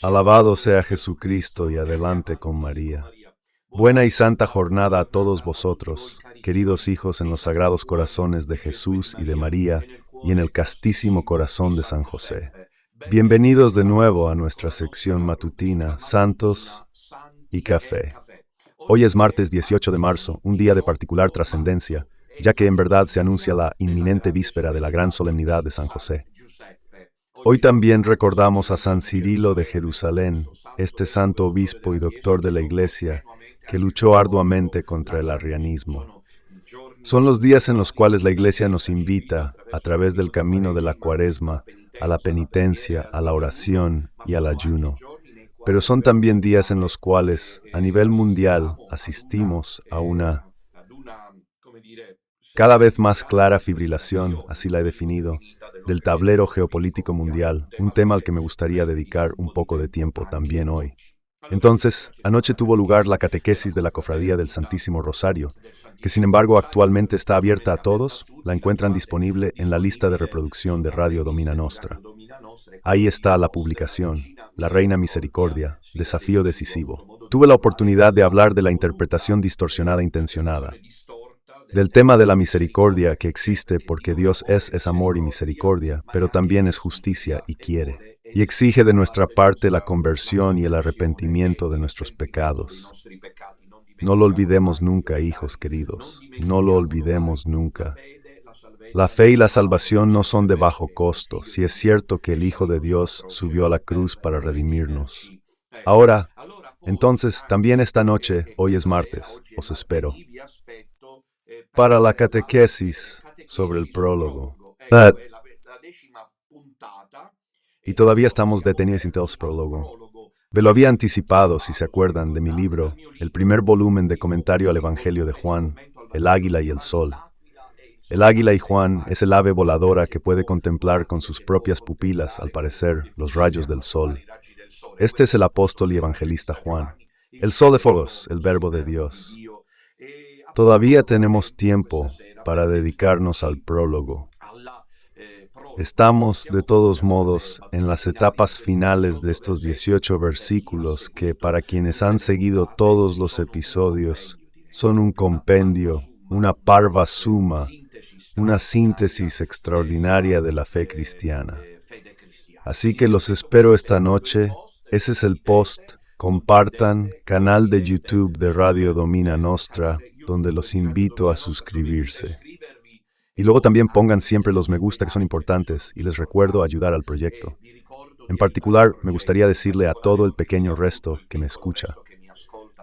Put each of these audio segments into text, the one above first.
Alabado sea Jesucristo y adelante con María. Buena y santa jornada a todos vosotros, queridos hijos en los sagrados corazones de Jesús y de María, y en el castísimo corazón de San José. Bienvenidos de nuevo a nuestra sección matutina, Santos y Café. Hoy es martes 18 de marzo, un día de particular trascendencia, ya que en verdad se anuncia la inminente víspera de la gran solemnidad de San José. Hoy también recordamos a San Cirilo de Jerusalén, este santo obispo y doctor de la Iglesia, que luchó arduamente contra el arrianismo. Son los días en los cuales la Iglesia nos invita, a través del camino de la Cuaresma, a la penitencia, a la oración y al ayuno. Pero son también días en los cuales, a nivel mundial, asistimos a una cada vez más clara fibrilación, así la he definido, del tablero geopolítico mundial, un tema al que me gustaría dedicar un poco de tiempo también hoy. Entonces, anoche tuvo lugar la catequesis de la Cofradía del Santísimo Rosario, que sin embargo actualmente está abierta a todos, la encuentran disponible en la lista de reproducción de Radio Domina Nostra. Ahí está la publicación, La Reina Misericordia, Desafío Decisivo. Tuve la oportunidad de hablar de la interpretación distorsionada intencionada, del tema de la misericordia que existe porque Dios es amor y misericordia, pero también es justicia y quiere, y exige de nuestra parte la conversión y el arrepentimiento de nuestros pecados. No lo olvidemos nunca, hijos queridos, no lo olvidemos nunca. La fe y la salvación no son de bajo costo, si es cierto que el Hijo de Dios subió a la cruz para redimirnos. Ahora, entonces, también esta noche, hoy es martes, os espero para la catequesis sobre el prólogo. Y todavía estamos detenidos en el prólogo. Me lo había anticipado, si se acuerdan, de mi libro, el primer volumen de comentario al Evangelio de Juan, El Águila y el Sol. El águila y Juan es el ave voladora que puede contemplar con sus propias pupilas, al parecer, los rayos del sol. Este es el apóstol y evangelista Juan. El sol de fuegos, el verbo de Dios. Todavía tenemos tiempo para dedicarnos al prólogo. Estamos, de todos modos, en las etapas finales de estos 18 versículos que, para quienes han seguido todos los episodios, son un compendio, una parva suma, una síntesis extraordinaria de la fe cristiana. Así que los espero esta noche. Ese es el post. Compartan, canal de YouTube de Radio Domina Nostra, donde los invito a suscribirse. Y luego también pongan siempre los me gusta que son importantes y les recuerdo ayudar al proyecto. En particular, me gustaría decirle a todo el pequeño resto que me escucha,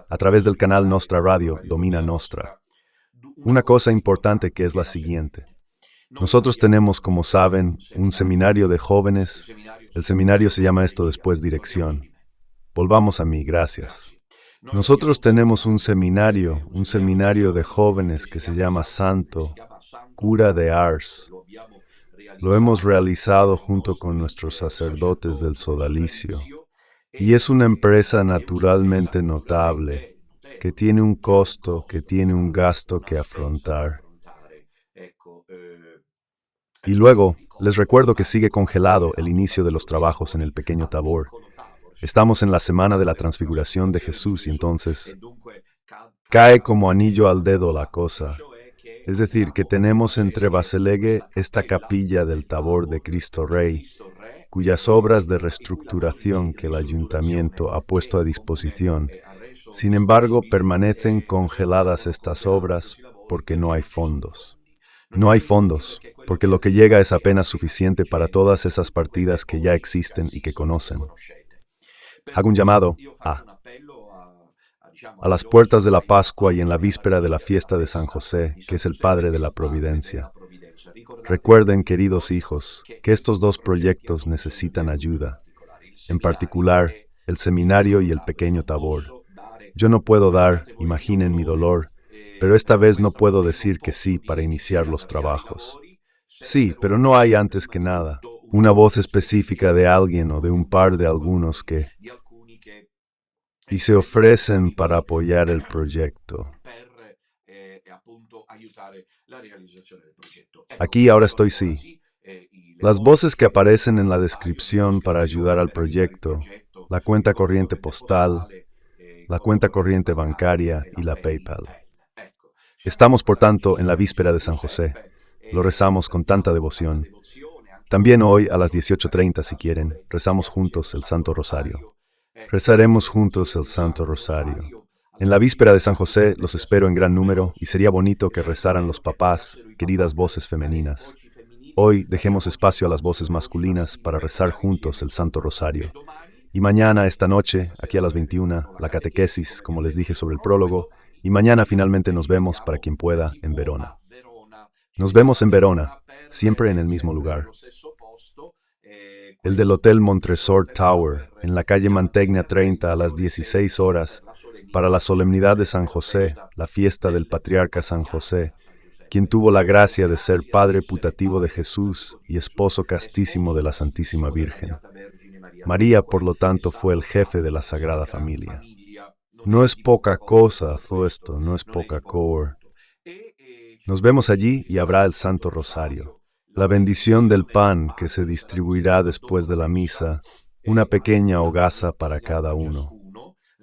a través del canal Nostra Radio, Domina Nostra, una cosa importante que es la siguiente. Nosotros tenemos, como saben, un seminario de jóvenes. El seminario se llama esto después Dirección. Volvamos a mí, gracias. Nosotros tenemos un seminario de jóvenes que se llama Santo, Cura de Ars. Lo hemos realizado junto con nuestros sacerdotes del sodalicio. Y es una empresa naturalmente notable, que tiene un costo, que tiene un gasto que afrontar. Y luego, les recuerdo que sigue congelado el inicio de los trabajos en el pequeño Tabor. Estamos en la semana de la transfiguración de Jesús y entonces cae como anillo al dedo la cosa. Es decir, que tenemos entre Baselegue esta capilla del Tabor de Cristo Rey, cuyas obras de reestructuración que el ayuntamiento ha puesto a disposición. Sin embargo, permanecen congeladas estas obras porque no hay fondos. No hay fondos, porque lo que llega es apenas suficiente para todas esas partidas que ya existen y que conocen. Hago un llamado a las puertas de la Pascua y en la víspera de la fiesta de San José, que es el Padre de la Providencia. Recuerden, queridos hijos, que estos dos proyectos necesitan ayuda, en particular, el seminario y el pequeño Tabor. Yo no puedo dar, imaginen mi dolor, pero esta vez no puedo decir que sí para iniciar los trabajos. Sí, pero no hay antes que nada una voz específica de alguien o de un par de algunos que y se ofrecen para apoyar el proyecto. Aquí ahora estoy sí. Las voces que aparecen en la descripción para ayudar al proyecto, la cuenta corriente postal, la cuenta corriente bancaria y la PayPal. Estamos, por tanto, en la víspera de San José. Lo rezamos con tanta devoción. También hoy, a las 18:30, si quieren, rezamos juntos el Santo Rosario. Rezaremos juntos el Santo Rosario. En la víspera de San José los espero en gran número y sería bonito que rezaran los papás, queridas voces femeninas. Hoy dejemos espacio a las voces masculinas para rezar juntos el Santo Rosario. Y mañana, esta noche, aquí a las 21, la catequesis, como les dije sobre el prólogo, y mañana finalmente nos vemos, para quien pueda, en Verona. Nos vemos en Verona, siempre en el mismo lugar. El del Hotel Montresor Tower, en la calle Mantegna 30 a las 16 horas, para la solemnidad de San José, la fiesta del patriarca San José, quien tuvo la gracia de ser padre putativo de Jesús y esposo castísimo de la Santísima Virgen. María, por lo tanto, fue el jefe de la Sagrada Familia. No es poca cosa todo esto, no es poca cosa. Nos vemos allí y habrá el Santo Rosario, la bendición del pan que se distribuirá después de la misa, una pequeña hogaza para cada uno.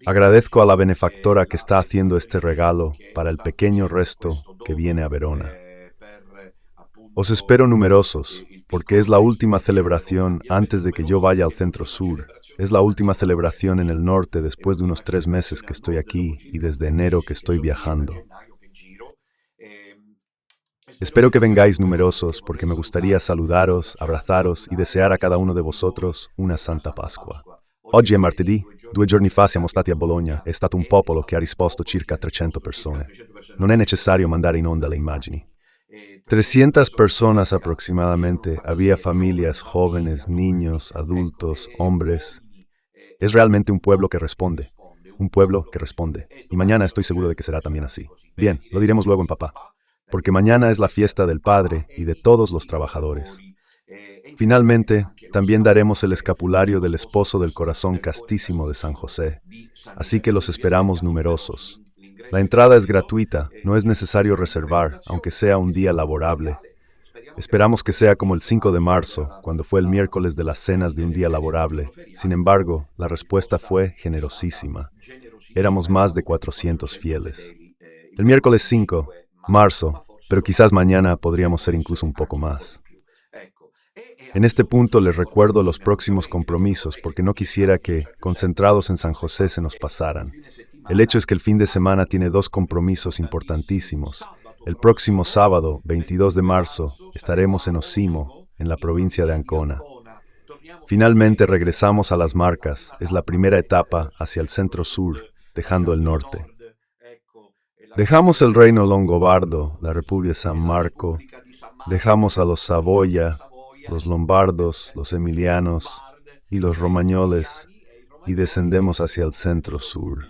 Agradezco a la benefactora que está haciendo este regalo para el pequeño resto que viene a Verona. Os espero numerosos, porque es la última celebración antes de que yo vaya al centro sur. Es la última celebración en el norte después de unos 3 meses que estoy aquí y desde enero que estoy viajando. Espero que vengáis numerosos porque me gustaría saludaros, abrazaros y desear a cada uno de vosotros una Santa Pasqua. Oggi è martedì, 2 giorni fa siamo stati a Bologna, è stato un popolo che ha risposto circa 300 persone. Non è necessario mandare in onda le immagini. 300 personas aproximadamente, había familias, jóvenes, niños, adultos, hombres. Es realmente un pueblo que responde, un pueblo que responde. Y mañana estoy seguro de que será también así. Bien, lo diremos luego en papá. Porque mañana es la fiesta del Padre y de todos los trabajadores. Finalmente, también daremos el escapulario del esposo del corazón castísimo de San José. Así que los esperamos numerosos. La entrada es gratuita, no es necesario reservar, aunque sea un día laborable. Esperamos que sea como el 5 de marzo, cuando fue el miércoles de las cenas de un día laborable. Sin embargo, la respuesta fue generosísima. Éramos más de 400 fieles. El miércoles 5, marzo, pero quizás mañana podríamos ser incluso un poco más. En este punto les recuerdo los próximos compromisos porque no quisiera que, concentrados en San José, se nos pasaran. El hecho es que el fin de semana tiene 2 compromisos importantísimos. El próximo sábado, 22 de marzo, estaremos en Osimo, en la provincia de Ancona. Finalmente regresamos a las Marcas, es la primera etapa hacia el centro-sur, dejando el norte. Dejamos el reino longobardo, la República de San Marco, dejamos a los Saboya, los lombardos, los emilianos y los romagnoles y descendemos hacia el centro-sur.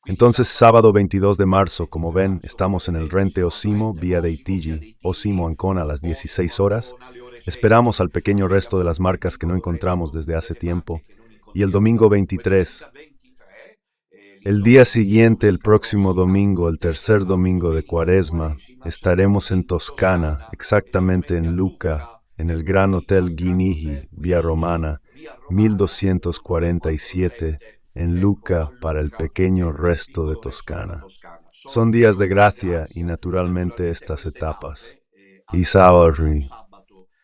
Entonces, sábado 22 de marzo, como ven, estamos en el Rente Osimo, vía de Itigi, Osimo Ancona a las 16 horas. Esperamos al pequeño resto de las Marcas que no encontramos desde hace tiempo. Y el domingo 23, el día siguiente, el próximo domingo, el tercer domingo de Cuaresma, estaremos en Toscana, exactamente en Lucca, en el Gran Hotel Guinigi, Vía Romana, 1247, en Lucca para el pequeño resto de Toscana. Son días de gracia y naturalmente estas etapas. Y sábado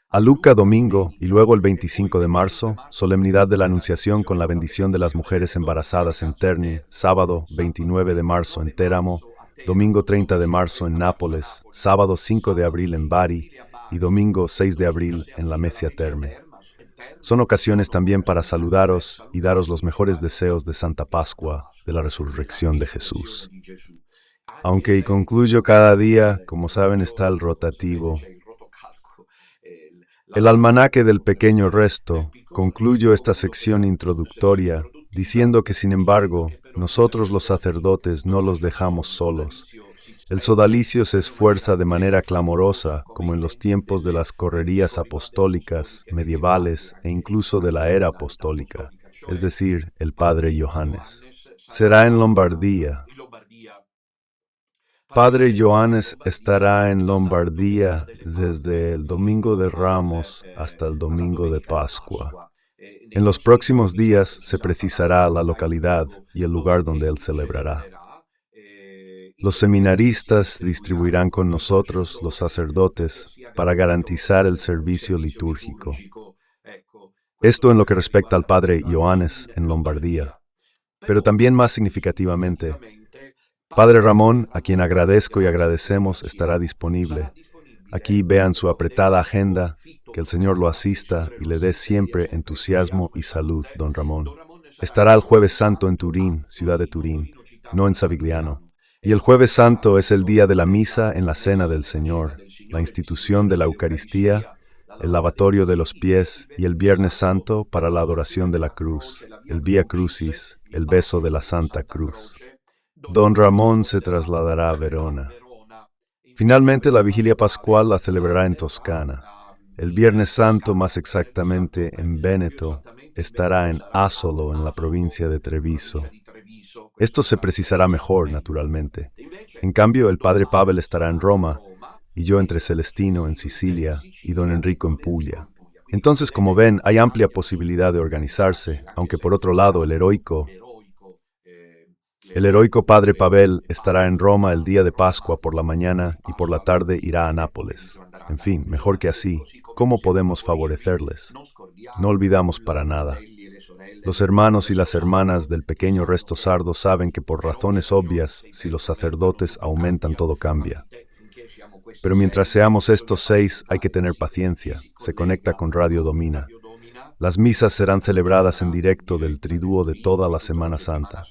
a Lucca domingo y luego el 25 de marzo, solemnidad de la Anunciación con la bendición de las mujeres embarazadas en Terni, sábado 29 de marzo en Teramo, domingo 30 de marzo en Nápoles, sábado 5 de abril en Bari y domingo 6 de abril en la Lamezia Terme. Son ocasiones también para saludaros y daros los mejores deseos de Santa Pascua, de la resurrección de Jesús. Aunque y concluyo cada día, como saben, está el rotativo. El almanaque del pequeño resto, concluyo esta sección introductoria diciendo que, sin embargo, nosotros los sacerdotes no los dejamos solos. El sodalicio se esfuerza de manera clamorosa, como en los tiempos de las correrías apostólicas, medievales e incluso de la era apostólica, es decir, el padre Johannes. Será en Lombardía. Padre Johannes estará en Lombardía desde el Domingo de Ramos hasta el Domingo de Pascua. En los próximos días se precisará la localidad y el lugar donde él celebrará. Los seminaristas distribuirán con nosotros, los sacerdotes, para garantizar el servicio litúrgico. Esto en lo que respecta al padre Ioannes en Lombardía. Pero también más significativamente, Padre Ramón, a quien agradezco y agradecemos, estará disponible. Aquí vean su apretada agenda, que el Señor lo asista y le dé siempre entusiasmo y salud, don Ramón. Estará el Jueves Santo en Turín, ciudad de Turín, no en Savigliano. Y el Jueves Santo es el día de la misa en la Cena del Señor, la institución de la Eucaristía, el lavatorio de los pies y el Viernes Santo para la adoración de la cruz, el Vía Crucis, el beso de la Santa Cruz. Don Ramón se trasladará a Verona. Finalmente, la vigilia pascual la celebrará en Toscana. El Viernes Santo, más exactamente en Véneto, estará en Asolo, en la provincia de Treviso. Esto se precisará mejor, naturalmente. En cambio, el padre Pavel estará en Roma, y yo entre Celestino en Sicilia y don Enrico en Puglia. Entonces, como ven, hay amplia posibilidad de organizarse, aunque por otro lado el heroico padre Pavel estará en Roma el día de Pascua por la mañana y por la tarde irá a Nápoles. En fin, mejor que así, ¿cómo podemos favorecerles? No olvidamos para nada. Los hermanos y las hermanas del pequeño resto sardo saben que por razones obvias, si los sacerdotes aumentan, todo cambia. Pero mientras seamos estos 6, hay que tener paciencia. Se conecta con Radio Domina. Las misas serán celebradas en directo del triduo de toda la Semana Santa.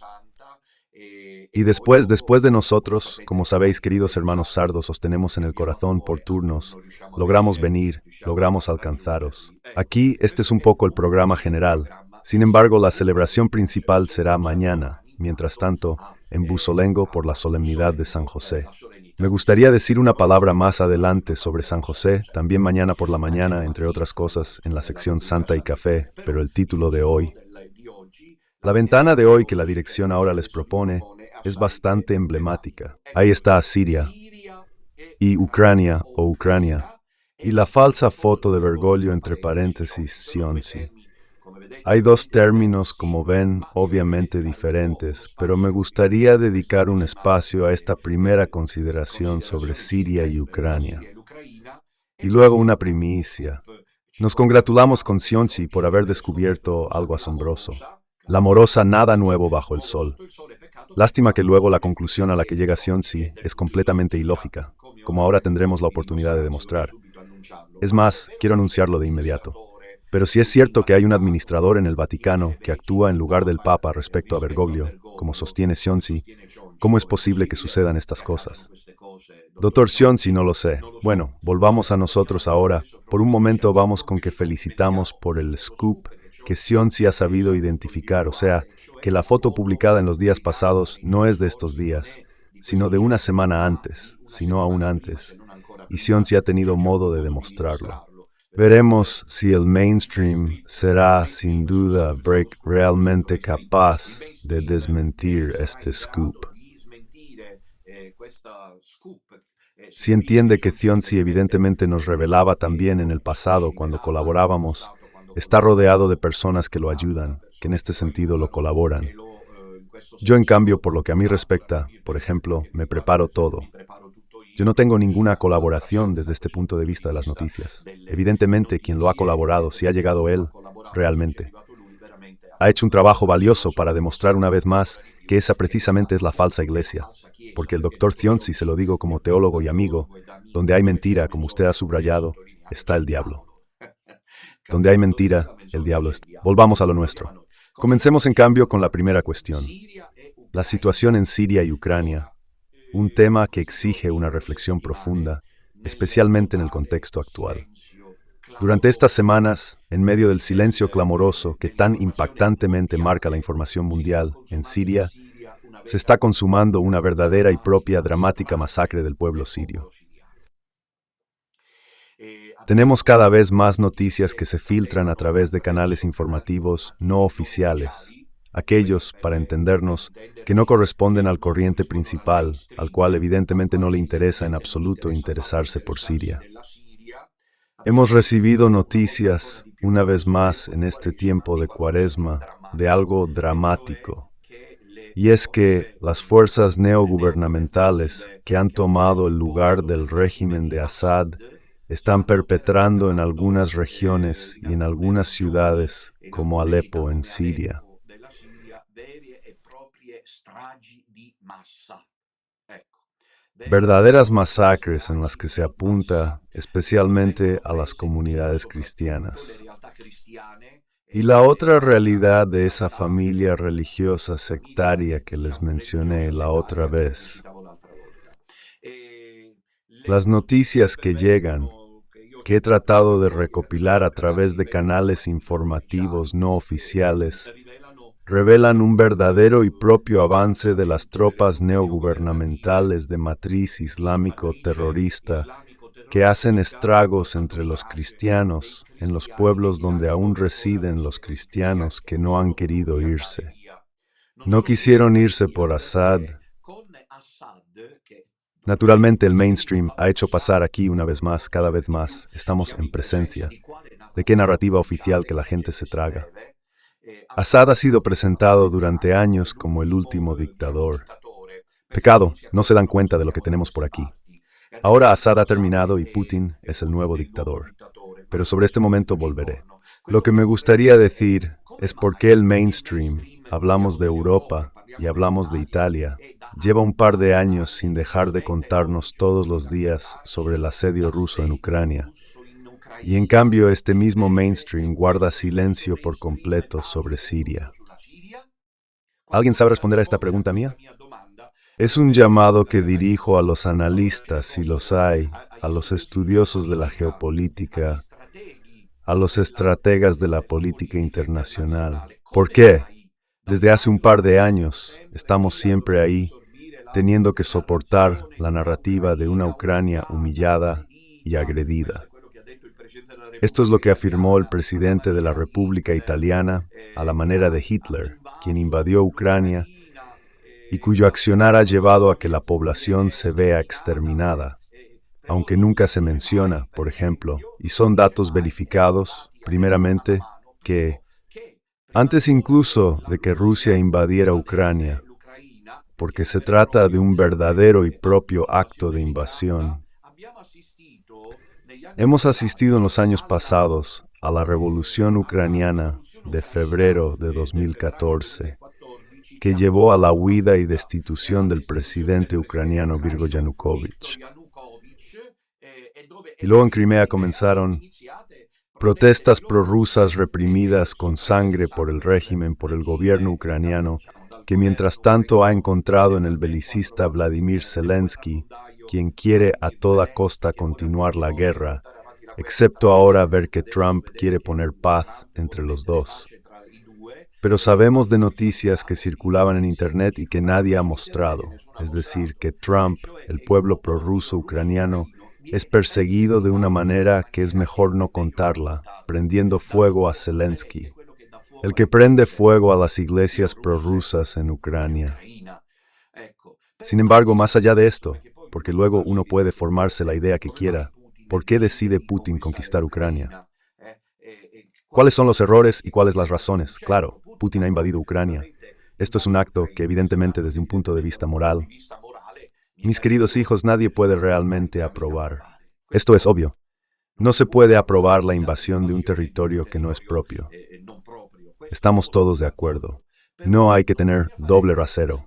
Y después de nosotros, como sabéis, queridos hermanos sardos, os tenemos en el corazón por turnos, logramos venir, logramos alcanzaros. Aquí, este es un poco el programa general. Sin embargo, la celebración principal será mañana, mientras tanto, en Busolengo por la solemnidad de San José. Me gustaría decir una palabra más adelante sobre San José, también mañana por la mañana, entre otras cosas, en la sección Santa y Café, pero el título de hoy. La ventana de hoy que la dirección ahora les propone es bastante emblemática. Ahí está Siria y Ucrania o Ucrania, y la falsa foto de Bergoglio entre paréntesis Sionsi. Hay dos términos, como ven, obviamente diferentes, pero me gustaría dedicar un espacio a esta primera consideración sobre Siria y Ucrania. Y luego una primicia. Nos congratulamos con Sionsi por haber descubierto algo asombroso. La amorosa nada nuevo bajo el sol. Lástima que luego la conclusión a la que llega Sionsi es completamente ilógica, como ahora tendremos la oportunidad de demostrar. Es más, quiero anunciarlo de inmediato. Pero si es cierto que hay un administrador en el Vaticano que actúa en lugar del Papa respecto a Bergoglio, como sostiene Sionsi, ¿cómo es posible que sucedan estas cosas? Doctor Sionsi, no lo sé. Bueno, volvamos a nosotros ahora. Por un momento vamos con que felicitamos por el scoop que Sionsi ha sabido identificar, o sea, que la foto publicada en los días pasados no es de estos días, sino de una semana antes, sino aún antes, y Sionsi ha tenido modo de demostrarlo. Veremos si el mainstream será, sin duda, Break realmente capaz de desmentir este scoop. Si entiende que Sionsi evidentemente nos revelaba también en el pasado cuando colaborábamos, está rodeado de personas que lo ayudan, que en este sentido lo colaboran. Yo, en cambio, por lo que a mí respecta, por ejemplo, me preparo todo. Yo no tengo ninguna colaboración desde este punto de vista de las noticias. Evidentemente, quien lo ha colaborado, si ha llegado él, realmente, ha hecho un trabajo valioso para demostrar una vez más que esa precisamente es la falsa iglesia. Porque el doctor Sionsi, se lo digo como teólogo y amigo, donde hay mentira, como usted ha subrayado, está el diablo. Donde hay mentira, el diablo está. Volvamos a lo nuestro. Comencemos en cambio con la primera cuestión. La situación en Siria y Ucrania, un tema que exige una reflexión profunda, especialmente en el contexto actual. Durante estas semanas, en medio del silencio clamoroso que tan impactantemente marca la información mundial, en Siria, se está consumando una verdadera y propia dramática masacre del pueblo sirio. Tenemos cada vez más noticias que se filtran a través de canales informativos no oficiales, aquellos, para entendernos, que no corresponden al corriente principal, al cual evidentemente no le interesa en absoluto interesarse por Siria. Hemos recibido noticias, una vez más en este tiempo de Cuaresma, de algo dramático, y es que las fuerzas neogubernamentales que han tomado el lugar del régimen de Assad están perpetrando en algunas regiones y en algunas ciudades, como Alepo en Siria, verdaderas masacres en las que se apunta especialmente a las comunidades cristianas. Y la otra realidad de esa familia religiosa sectaria que les mencioné la otra vez, las noticias que llegan, que he tratado de recopilar a través de canales informativos no oficiales, revelan un verdadero y propio avance de las tropas neogubernamentales de matriz islámico-terrorista que hacen estragos entre los cristianos en los pueblos donde aún residen los cristianos que no han querido irse. No quisieron irse por Assad. Naturalmente el mainstream ha hecho pasar aquí una vez más, cada vez más, estamos en presencia de qué narrativa oficial que la gente se traga. Assad ha sido presentado durante años como el último dictador. Pecado, no se dan cuenta de lo que tenemos por aquí. Ahora Assad ha terminado y Putin es el nuevo dictador. Pero sobre este momento volveré. Lo que me gustaría decir es por qué el mainstream, hablamos de Europa y hablamos de Italia, lleva un par de años sin dejar de contarnos todos los días sobre el asedio ruso en Ucrania. Y en cambio este mismo mainstream guarda silencio por completo sobre Siria. ¿Alguien sabe responder a esta pregunta mía? Es un llamado que dirijo a los analistas, si los hay, a los estudiosos de la geopolítica, a los estrategas de la política internacional. ¿Por qué? Desde hace un par de años estamos siempre ahí, teniendo que soportar la narrativa de una Ucrania humillada y agredida. Esto es lo que afirmó el presidente de la República Italiana a la manera de Hitler, quien invadió Ucrania y cuyo accionar ha llevado a que la población se vea exterminada, aunque nunca se menciona, por ejemplo, y son datos verificados, primeramente, que antes incluso de que Rusia invadiera Ucrania, porque se trata de un verdadero y propio acto de invasión, hemos asistido en los años pasados a la revolución ucraniana de febrero de 2014, que llevó a la huida y destitución del presidente ucraniano Virgo Yanukovych. Y luego en Crimea comenzaron protestas prorrusas reprimidas con sangre por el régimen, por el gobierno ucraniano, que mientras tanto ha encontrado en el belicista Vladimir Zelensky, quien quiere a toda costa continuar la guerra, excepto ahora ver que Trump quiere poner paz entre los dos. Pero sabemos de noticias que circulaban en Internet y que nadie ha mostrado, es decir, que Trump, el pueblo prorruso ucraniano, es perseguido de una manera que es mejor no contarla, prendiendo fuego a Zelensky, el que prende fuego a las iglesias prorrusas en Ucrania. Sin embargo, más allá de esto, porque luego uno puede formarse la idea que quiera, ¿por qué decide Putin conquistar Ucrania? ¿Cuáles son los errores y cuáles las razones? Claro, Putin ha invadido Ucrania. Esto es un acto que evidentemente desde un punto de vista moral, mis queridos hijos, nadie puede realmente aprobar. Esto es obvio. No se puede aprobar la invasión de un territorio que no es propio. Estamos todos de acuerdo. No hay que tener doble rasero.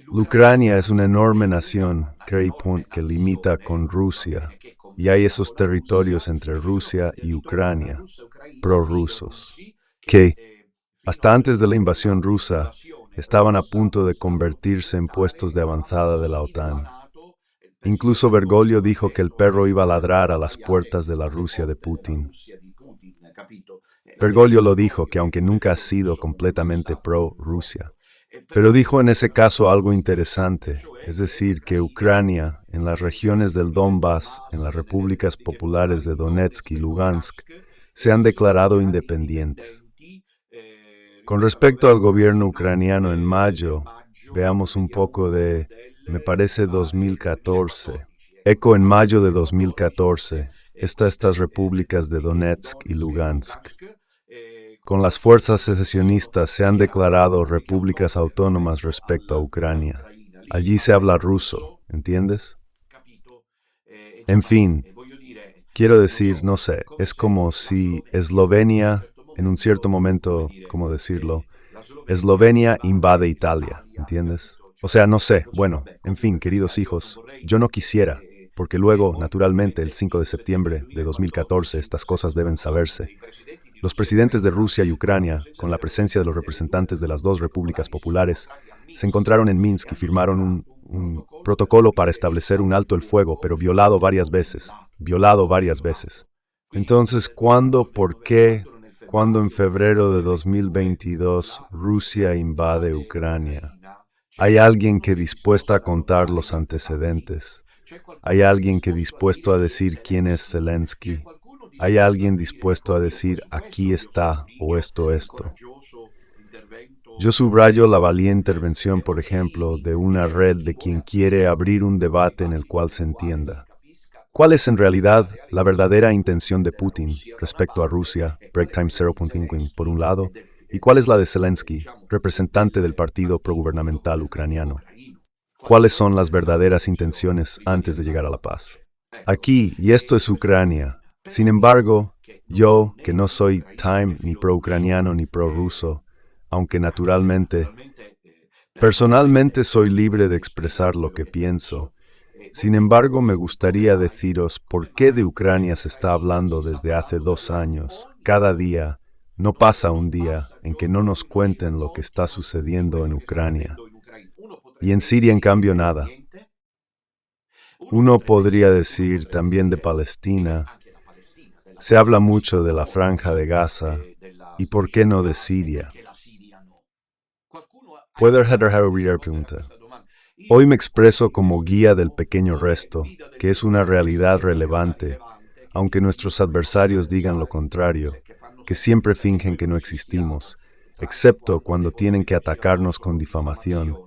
Ucrania es una enorme nación, que limita con Rusia, y hay esos territorios entre Rusia y Ucrania, prorrusos, que, hasta antes de la invasión rusa, estaban a punto de convertirse en puestos de avanzada de la OTAN. Incluso Bergoglio dijo que el perro iba a ladrar a las puertas de la Rusia de Putin. Bergoglio lo dijo, que aunque nunca ha sido completamente pro-Rusia, pero dijo en ese caso algo interesante, es decir, que Ucrania, en las regiones del Donbass, en las repúblicas populares de Donetsk y Lugansk, se han declarado independientes. Con respecto al gobierno ucraniano en mayo, veamos un poco de, me parece, 2014. Eco en mayo de 2014, estas repúblicas de Donetsk y Lugansk, con las fuerzas secesionistas se han declarado repúblicas autónomas respecto a Ucrania. Allí se habla ruso, ¿entiendes? En fin, quiero decir, no sé, es como si Eslovenia, en un cierto momento, ¿cómo decirlo? Eslovenia invade Italia, ¿entiendes? O sea, no sé, bueno, en fin, queridos hijos, yo no quisiera, porque luego, naturalmente, el 5 de septiembre de 2014, estas cosas deben saberse. Los presidentes de Rusia y Ucrania, con la presencia de los representantes de las dos repúblicas populares, se encontraron en Minsk y firmaron un protocolo para establecer un alto el fuego, pero violado varias veces. Entonces, ¿cuándo, por qué, cuando en febrero de 2022 Rusia invade Ucrania? Hay alguien que dispuesta a contar los antecedentes. Hay alguien que dispuesto a decir quién es Zelensky. Hay alguien dispuesto a decir aquí está o esto. Yo subrayo la valiente intervención, por ejemplo, de una red de quien quiere abrir un debate en el cual se entienda. ¿Cuál es en realidad la verdadera intención de Putin respecto a Rusia, Breaktime 0.5 por un lado, y cuál es la de Zelensky, representante del partido progubernamental ucraniano? ¿Cuáles son las verdaderas intenciones antes de llegar a la paz? Aquí, y esto es Ucrania. Sin embargo, yo, que no soy Time ni pro-ucraniano ni pro-ruso, aunque naturalmente, personalmente soy libre de expresar lo que pienso. Sin embargo, me gustaría deciros por qué de Ucrania se está hablando desde hace 2 años. Cada día, no pasa un día en que no nos cuenten lo que está sucediendo en Ucrania. Y en Siria, en cambio, nada. Uno podría decir también de Palestina. Se habla mucho de la Franja de Gaza. ¿Y por qué no de Siria? Puedo repetir pregunta. Hoy me expreso como guía del pequeño resto, que es una realidad relevante, aunque nuestros adversarios digan lo contrario, que siempre fingen que no existimos, excepto cuando tienen que atacarnos con difamación.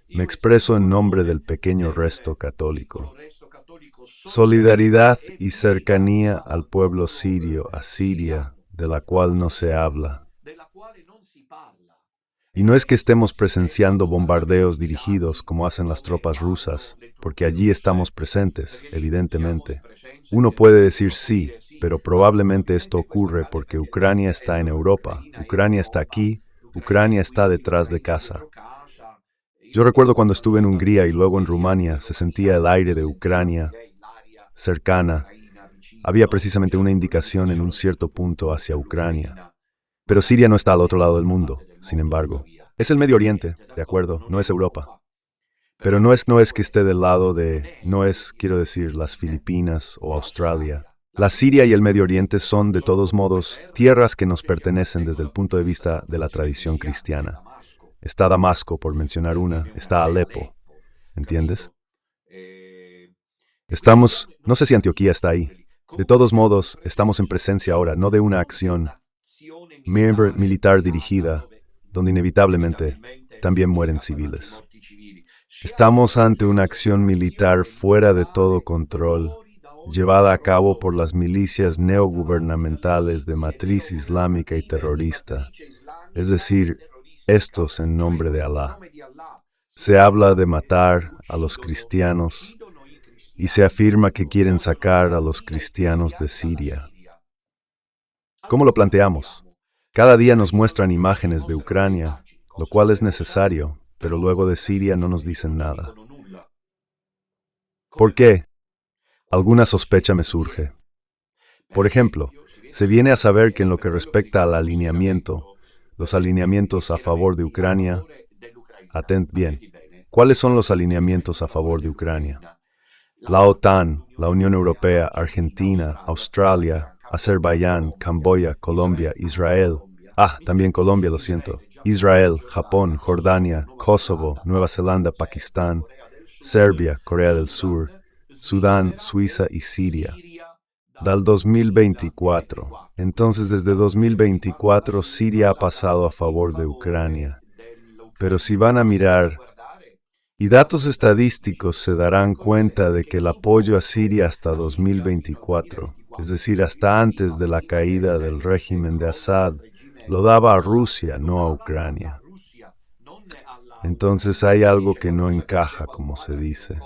Me expreso en nombre del pequeño resto católico. Solidaridad y cercanía al pueblo sirio, a Siria, de la cual no se habla. Y no es que estemos presenciando bombardeos dirigidos como hacen las tropas rusas, porque allí estamos presentes, evidentemente. Uno puede decir sí, pero probablemente esto ocurre porque Ucrania está en Europa, Ucrania está aquí, Ucrania está detrás de casa. Yo recuerdo cuando estuve en Hungría y luego en Rumania, se sentía el aire de Ucrania cercana. Había precisamente una indicación en un cierto punto hacia Ucrania. Pero Siria no está al otro lado del mundo, sin embargo. Es el Medio Oriente, de acuerdo, no es Europa. Pero no es que esté del lado de, no es, quiero decir, las Filipinas o Australia. La Siria y el Medio Oriente son, de todos modos, tierras que nos pertenecen desde el punto de vista de la tradición cristiana. Está Damasco, por mencionar una, está Alepo, ¿entiendes? No sé si Antioquía está ahí. De todos modos, estamos en presencia ahora, no de una acción militar dirigida, donde inevitablemente también mueren civiles. Estamos ante una acción militar fuera de todo control, llevada a cabo por las milicias neogubernamentales de matriz islámica y terrorista, es decir, estos en nombre de Alá. Se habla de matar a los cristianos y se afirma que quieren sacar a los cristianos de Siria. ¿Cómo lo planteamos? Cada día nos muestran imágenes de Ucrania, lo cual es necesario, pero luego de Siria no nos dicen nada. ¿Por qué? Alguna sospecha me surge. Por ejemplo, se viene a saber que en lo que respecta al alineamiento, los alineamientos a favor de Ucrania, atend bien, ¿cuáles son los alineamientos a favor de Ucrania? La OTAN, la Unión Europea, Argentina, Australia, Azerbaiyán, Camboya, Colombia, Israel. También Colombia, lo siento. Israel, Japón, Jordania, Kosovo, Nueva Zelanda, Pakistán, Serbia, Corea del Sur, Sudán, Suiza y Siria. Del 2024. Entonces, desde 2024, Siria ha pasado a favor de Ucrania. Pero si van a mirar, Y datos estadísticos se darán cuenta de que el apoyo a Siria hasta 2024, es decir, hasta antes de la caída del régimen de Assad, lo daba a Rusia, no a Ucrania. Entonces hay algo que no encaja, como se dice.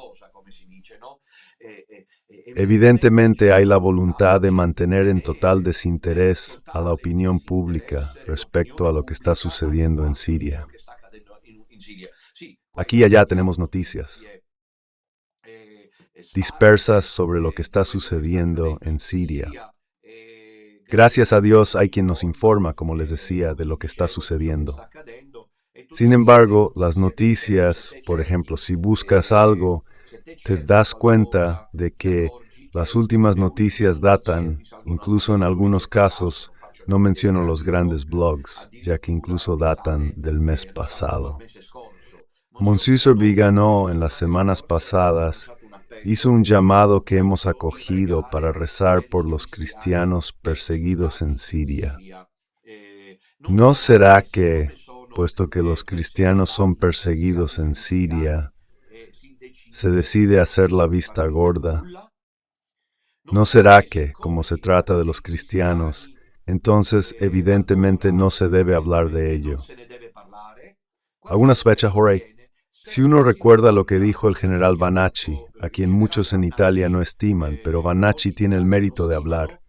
Evidentemente hay la voluntad de mantener en total desinterés a la opinión pública respecto a lo que está sucediendo en Siria. Aquí y allá tenemos noticias dispersas sobre lo que está sucediendo en Siria. Gracias a Dios hay quien nos informa, como les decía, de lo que está sucediendo. Sin embargo, las noticias, por ejemplo, si buscas algo, te das cuenta de que las últimas noticias datan, incluso en algunos casos, no menciono los grandes blogs, ya que incluso datan del mes pasado. Monsignor Vigano, en las semanas pasadas, hizo un llamado que hemos acogido para rezar por los cristianos perseguidos en Siria. ¿No será que, puesto que los cristianos son perseguidos en Siria, se decide hacer la vista gorda? ¿No será que, como se trata de los cristianos, entonces evidentemente no se debe hablar de ello? ¿Alguna sospecha, Jorge? Si uno recuerda lo que dijo el general Vanacci, a quien muchos en Italia no estiman, pero Vanacci tiene el mérito de hablar,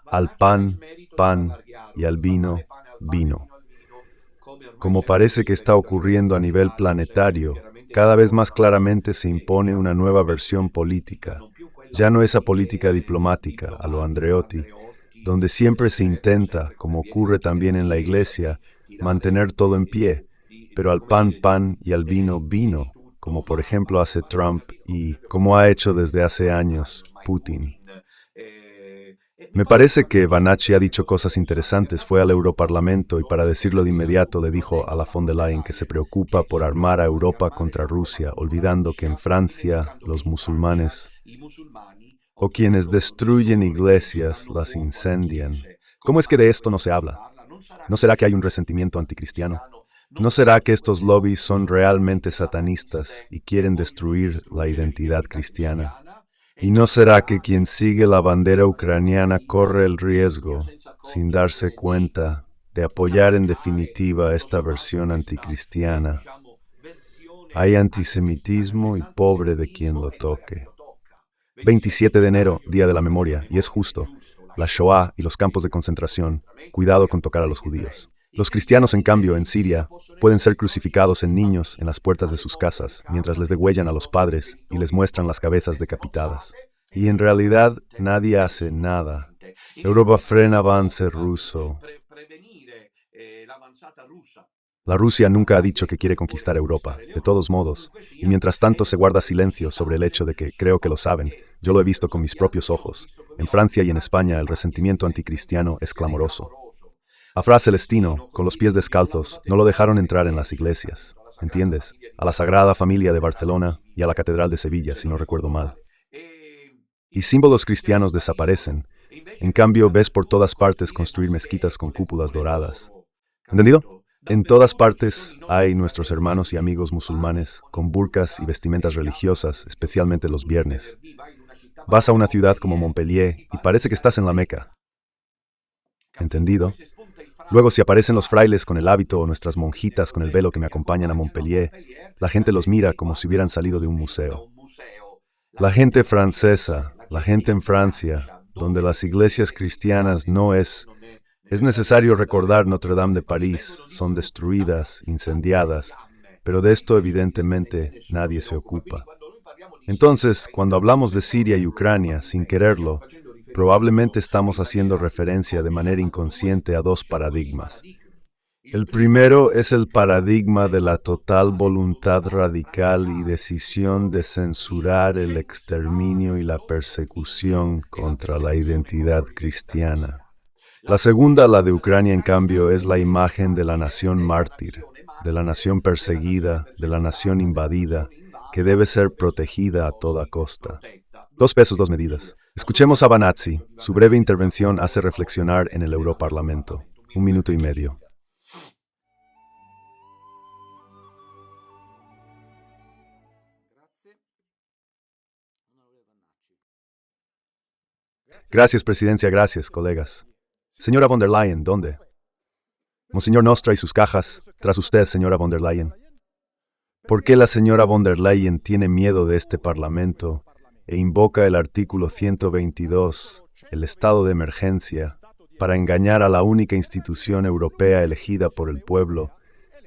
al pan, pan, y al vino, vino. Como parece que está ocurriendo a nivel planetario, cada vez más claramente se impone una nueva versión política. Ya no esa política diplomática, a lo Andreotti, donde siempre se intenta, como ocurre también en la Iglesia, mantener todo en pie, pero al pan, pan y al vino, vino, como por ejemplo hace Trump y como ha hecho desde hace años Putin. Me parece que Vanacci ha dicho cosas interesantes. Fue al Europarlamento y para decirlo de inmediato le dijo a la von der Leyen que se preocupa por armar a Europa contra Rusia, olvidando que en Francia los musulmanes o quienes destruyen iglesias las incendian. ¿Cómo es que de esto no se habla? ¿No será que hay un resentimiento anticristiano? ¿No será que estos lobbies son realmente satanistas y quieren destruir la identidad cristiana? ¿Y no será que quien sigue la bandera ucraniana corre el riesgo, sin darse cuenta, de apoyar en definitiva esta versión anticristiana? Hay antisemitismo y pobre de quien lo toque. 27 de enero, Día de la Memoria, y es justo. La Shoah y los campos de concentración. Cuidado con tocar a los judíos. Los cristianos, en cambio, en Siria, pueden ser crucificados en niños en las puertas de sus casas, mientras les degüellan a los padres y les muestran las cabezas decapitadas. Y en realidad nadie hace nada. Europa frena avance ruso. La Rusia nunca ha dicho que quiere conquistar Europa, de todos modos, y mientras tanto se guarda silencio sobre el hecho de que creo que lo saben. Yo lo he visto con mis propios ojos. En Francia y en España el resentimiento anticristiano es clamoroso. A Fra Celestino, con los pies descalzos, no lo dejaron entrar en las iglesias, ¿entiendes? A la Sagrada Familia de Barcelona y a la Catedral de Sevilla, si no recuerdo mal. Y símbolos cristianos desaparecen. En cambio, ves por todas partes construir mezquitas con cúpulas doradas. ¿Entendido? En todas partes hay nuestros hermanos y amigos musulmanes con burkas y vestimentas religiosas, especialmente los viernes. Vas a una ciudad como Montpellier y parece que estás en la Meca. ¿Entendido? Luego, si aparecen los frailes con el hábito o nuestras monjitas con el velo que me acompañan a Montpellier, la gente los mira como si hubieran salido de un museo. La gente francesa, la gente en Francia, donde las iglesias cristianas no es necesario recordar Notre Dame de París, son destruidas, incendiadas, pero de esto evidentemente nadie se ocupa. Entonces, cuando hablamos de Siria y Ucrania, sin quererlo, probablemente estamos haciendo referencia de manera inconsciente a dos paradigmas. El primero es el paradigma de la total voluntad radical y decisión de censurar el exterminio y la persecución contra la identidad cristiana. La segunda, la de Ucrania, en cambio, es la imagen de la nación mártir, de la nación perseguida, de la nación invadida, que debe ser protegida a toda costa. 2 pesos, 2 medidas. Escuchemos a Vanacci. Su breve intervención hace reflexionar en el Europarlamento. 1 minuto y medio. Gracias, presidencia, gracias, colegas. Señora von der Leyen, ¿dónde? Monseñor Nostra y sus cajas, tras usted, señora von der Leyen. ¿Por qué la señora von der Leyen tiene miedo de este Parlamento e invoca el artículo 122, el estado de emergencia, para engañar a la única institución europea elegida por el pueblo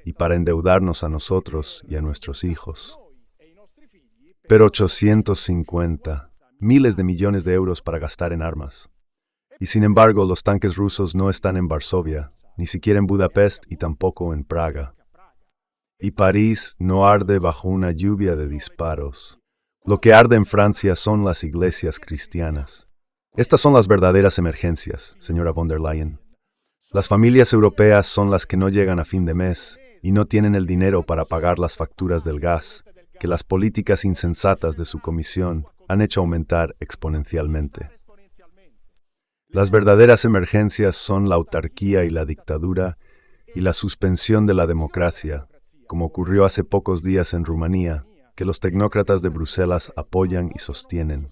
y para endeudarnos a nosotros y a nuestros hijos? Pero 850, miles de millones de euros para gastar en armas. Y sin embargo, los tanques rusos no están en Varsovia, ni siquiera en Budapest y tampoco en Praga. Y París no arde bajo una lluvia de disparos. Lo que arde en Francia son las iglesias cristianas. Estas son las verdaderas emergencias, señora von der Leyen. Las familias europeas son las que no llegan a fin de mes y no tienen el dinero para pagar las facturas del gas, que las políticas insensatas de su comisión han hecho aumentar exponencialmente. Las verdaderas emergencias son la autarquía y la dictadura y la suspensión de la democracia, como ocurrió hace pocos días en Rumanía, que los tecnócratas de Bruselas apoyan y sostienen.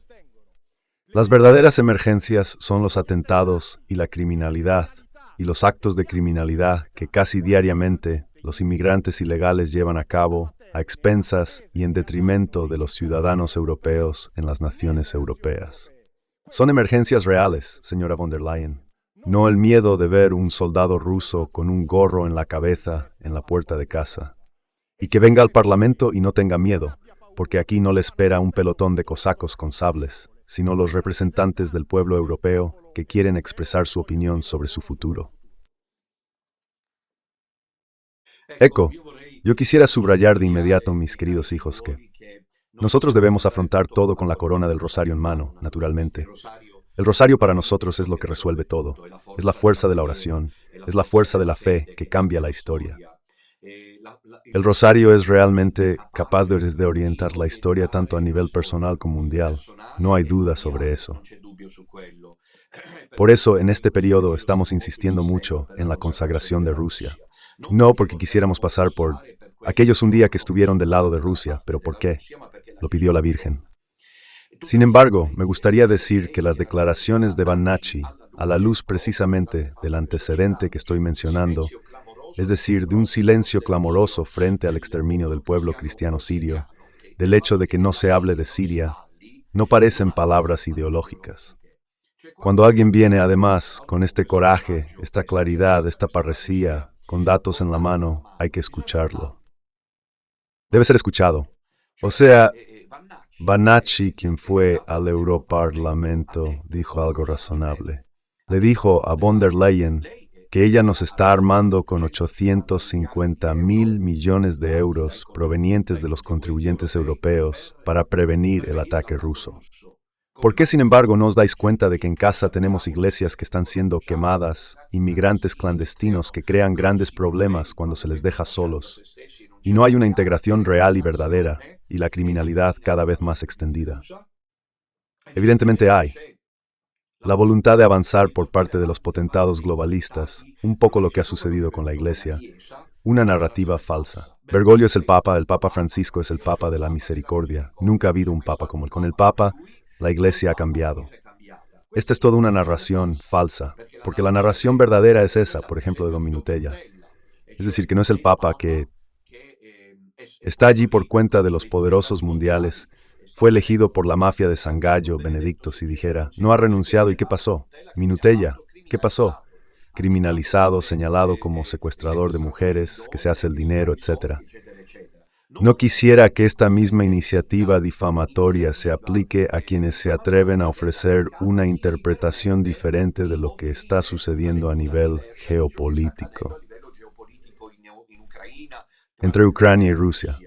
Las verdaderas emergencias son los atentados y la criminalidad, y los actos de criminalidad que casi diariamente los inmigrantes ilegales llevan a cabo a expensas y en detrimento de los ciudadanos europeos en las naciones europeas. Son emergencias reales, señora von der Leyen, no el miedo de ver un soldado ruso con un gorro en la cabeza en la puerta de casa. Y que venga al Parlamento y no tenga miedo, porque aquí no le espera un pelotón de cosacos con sables, sino los representantes del pueblo europeo que quieren expresar su opinión sobre su futuro. Eco, yo quisiera subrayar de inmediato, mis queridos hijos, que nosotros debemos afrontar todo con la corona del rosario en mano, naturalmente. El rosario para nosotros es lo que resuelve todo. Es la fuerza de la oración, es la fuerza de la fe que cambia la historia. El rosario es realmente capaz de orientar la historia tanto a nivel personal como mundial. No hay duda sobre eso. Por eso, en este periodo estamos insistiendo mucho en la consagración de Rusia. No porque quisiéramos pasar por aquellos un día que estuvieron del lado de Rusia, pero ¿por qué? Lo pidió la Virgen. Sin embargo, me gustaría decir que las declaraciones de Vannachi, a la luz precisamente del antecedente que estoy mencionando, es decir, de un silencio clamoroso frente al exterminio del pueblo cristiano sirio, del hecho de que no se hable de Siria, no parecen palabras ideológicas. Cuando alguien viene, además, con este coraje, esta claridad, esta parresía, con datos en la mano, hay que escucharlo. Debe ser escuchado. O sea, Vannachi, quien fue al Europarlamento, dijo algo razonable. Le dijo a von der Leyen que ella nos está armando con 850.000 millones de euros provenientes de los contribuyentes europeos para prevenir el ataque ruso. ¿Por qué, sin embargo, no os dais cuenta de que en casa tenemos iglesias que están siendo quemadas, inmigrantes clandestinos que crean grandes problemas cuando se les deja solos, y no hay una integración real y verdadera, y la criminalidad cada vez más extendida? Evidentemente hay. La voluntad de avanzar por parte de los potentados globalistas, un poco lo que ha sucedido con la Iglesia, una narrativa falsa. Bergoglio es el Papa Francisco es el Papa de la misericordia. Nunca ha habido un Papa como él. Con el Papa, la Iglesia ha cambiado. Esta es toda una narración falsa, porque la narración verdadera es esa, por ejemplo, de Don Minutella. Es decir, que no es el Papa que está allí por cuenta de los poderosos mundiales, fue elegido por la mafia de San Gallo, Benedicto, si dijera, no ha renunciado, ¿y qué pasó? Minutella, ¿qué pasó? Criminalizado, señalado como secuestrador de mujeres, que se hace el dinero, etc. No quisiera que esta misma iniciativa difamatoria se aplique a quienes se atreven a ofrecer una interpretación diferente de lo que está sucediendo a nivel geopolítico entre Ucrania y Rusia.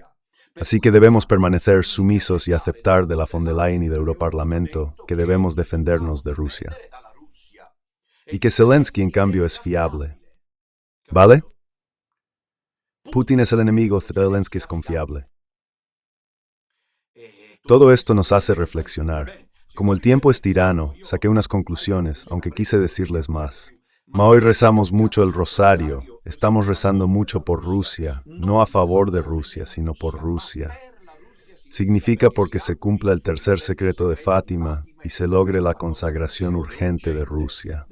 Así que debemos permanecer sumisos y aceptar de la von der Leyen y del Europarlamento que debemos defendernos de Rusia. Y que Zelensky, en cambio, es fiable. ¿Vale? Putin es el enemigo, Zelensky es confiable. Todo esto nos hace reflexionar. Como el tiempo es tirano, saqué unas conclusiones, aunque quise decirles más. Hoy rezamos mucho el rosario, estamos rezando mucho por Rusia, no a favor de Rusia, sino por Rusia. Significa porque se cumpla el tercer secreto de Fátima y se logre la consagración urgente de Rusia.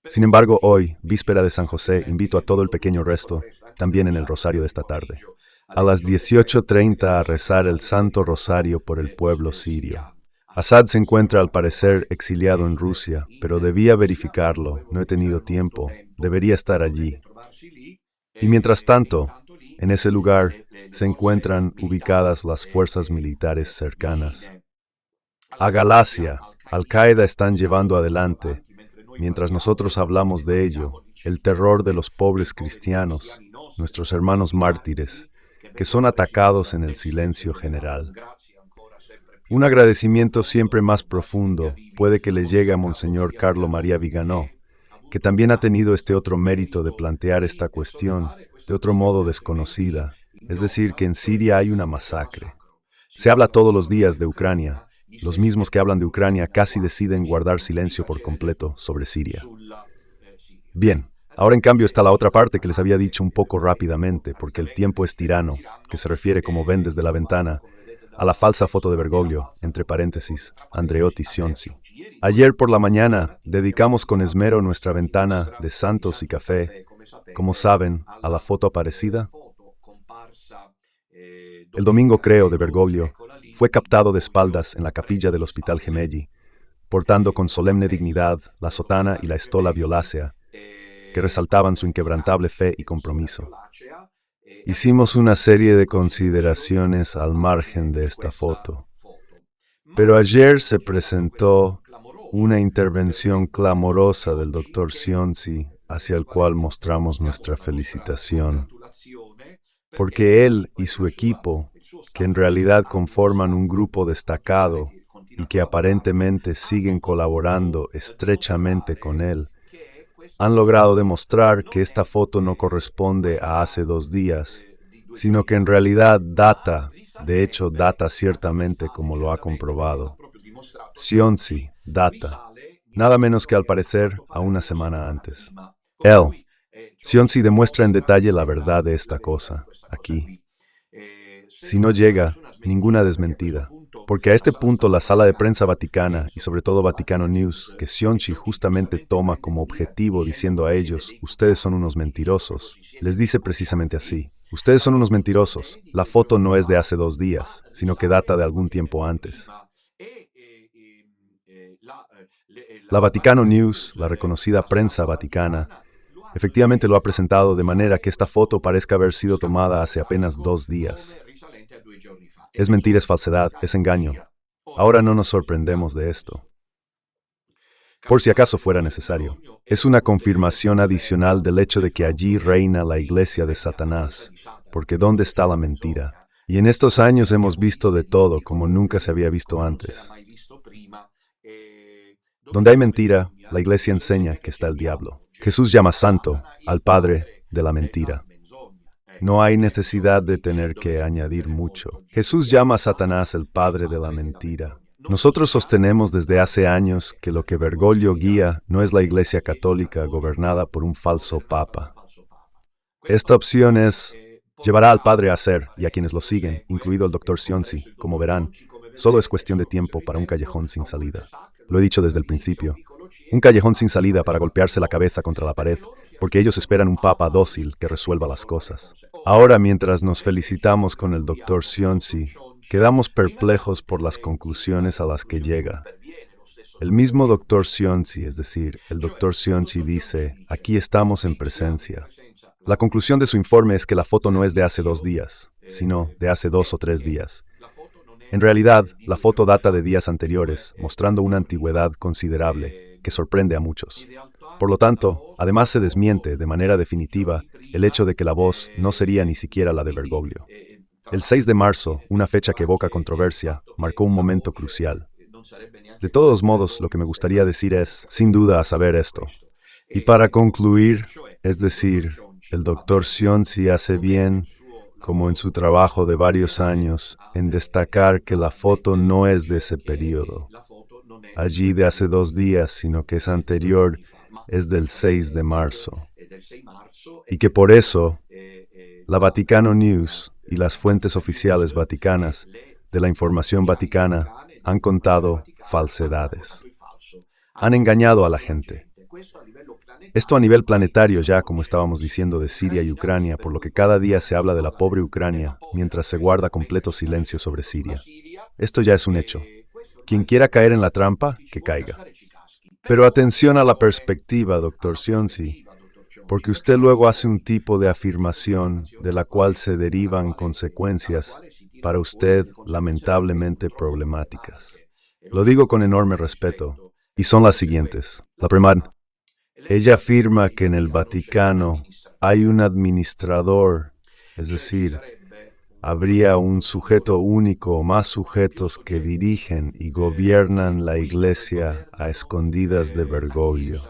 Sin embargo, hoy, víspera de San José, invito a todo el pequeño resto, también en el rosario de esta tarde, a las 18:30 a rezar el Santo Rosario por el pueblo sirio. Assad se encuentra al parecer exiliado en Rusia, pero debía verificarlo, no he tenido tiempo, debería estar allí. Y mientras tanto, en ese lugar se encuentran ubicadas las fuerzas militares cercanas. A Galacia, Al-Qaeda están llevando adelante, mientras nosotros hablamos de ello, el terror de los pobres cristianos, nuestros hermanos mártires, que son atacados en el silencio general. Un agradecimiento siempre más profundo puede que le llegue a Monseñor Carlo María Viganò, que también ha tenido este otro mérito de plantear esta cuestión de otro modo desconocida, es decir, que en Siria hay una masacre. Se habla todos los días de Ucrania. Los mismos que hablan de Ucrania casi deciden guardar silencio por completo sobre Siria. Bien, ahora en cambio está la otra parte que les había dicho un poco rápidamente, porque el tiempo es tirano, que se refiere, como ven desde la ventana, a la falsa foto de Bergoglio, entre paréntesis, Andreotti Sionzi. Ayer por la mañana dedicamos con esmero nuestra ventana de Santos y Café, como saben, a la foto aparecida. El domingo, creo, de Bergoglio, fue captado de espaldas en la capilla del Hospital Gemelli, portando con solemne dignidad la sotana y la estola violácea, que resaltaban su inquebrantable fe y compromiso. Hicimos una serie de consideraciones al margen de esta foto, pero ayer se presentó una intervención clamorosa del Dr. Sionzi, hacia el cual mostramos nuestra felicitación, porque él y su equipo, que en realidad conforman un grupo destacado y que aparentemente siguen colaborando estrechamente con él, han logrado demostrar que esta foto no corresponde a hace 2 días, sino que en realidad data, de hecho data ciertamente como lo ha comprobado. Sionzi data, nada menos que al parecer a una semana antes. Sionzi demuestra en detalle la verdad de esta cosa, aquí. Si no llega, ninguna desmentida. Porque a este punto la sala de prensa vaticana, y sobre todo Vaticano News, que Sionzi justamente toma como objetivo diciendo a ellos, ustedes son unos mentirosos, les dice precisamente así, ustedes son unos mentirosos, la foto no es de hace 2 días, sino que data de algún tiempo antes. La Vaticano News, la reconocida prensa vaticana, efectivamente lo ha presentado de manera que esta foto parezca haber sido tomada hace apenas 2 días. Es mentira, es falsedad, es engaño. Ahora no nos sorprendemos de esto. Por si acaso fuera necesario, es una confirmación adicional del hecho de que allí reina la iglesia de Satanás, porque ¿dónde está la mentira? Y en estos años hemos visto de todo como nunca se había visto antes. Donde hay mentira, la iglesia enseña que está el diablo. Jesús llama santo al padre de la mentira. No hay necesidad de tener que añadir mucho. Jesús llama a Satanás el padre de la mentira. Nosotros sostenemos desde hace años que lo que Bergoglio guía no es la Iglesia Católica gobernada por un falso papa. Esta opción llevará al Padre a hacer, y a quienes lo siguen, incluido el Dr. Sionzi, como verán, solo es cuestión de tiempo para un callejón sin salida. Lo he dicho desde el principio. Un callejón sin salida para golpearse la cabeza contra la pared, porque ellos esperan un papa dócil que resuelva las cosas. Ahora, mientras nos felicitamos con el Dr. Sionzi, quedamos perplejos por las conclusiones a las que llega. El mismo Dr. Sionzi, es decir, el Dr. Sionzi dice, aquí estamos en presencia. La conclusión de su informe es que la foto no es de hace 2 días, sino de hace 2 o 3 días. En realidad, la foto data de días anteriores, mostrando una antigüedad considerable que sorprende a muchos. Por lo tanto, además se desmiente de manera definitiva el hecho de que la voz no sería ni siquiera la de Bergoglio. El 6 de marzo, una fecha que evoca controversia, marcó un momento crucial. De todos modos, lo que me gustaría decir es, sin duda, a saber esto. Y para concluir, es decir, el Dr. Sionzi hace bien, como en su trabajo de varios años, en destacar que la foto no es de ese periodo, allí de hace 2 días, sino que es anterior, es del 6 de marzo. Y que por eso, la Vaticano News, y las fuentes oficiales vaticanas de la información vaticana han contado falsedades. Han engañado a la gente. Esto a nivel planetario ya, como estábamos diciendo, de Siria y Ucrania, por lo que cada día se habla de la pobre Ucrania, mientras se guarda completo silencio sobre Siria. Esto ya es un hecho. Quien quiera caer en la trampa, que caiga. Pero atención a la perspectiva, doctor Sionsi, porque usted luego hace un tipo de afirmación de la cual se derivan consecuencias para usted lamentablemente problemáticas. Lo digo con enorme respeto, y son las siguientes. La primera, ella afirma que en el Vaticano hay un administrador, es decir, habría un sujeto único o más sujetos que dirigen y gobiernan la Iglesia a escondidas de Bergoglio.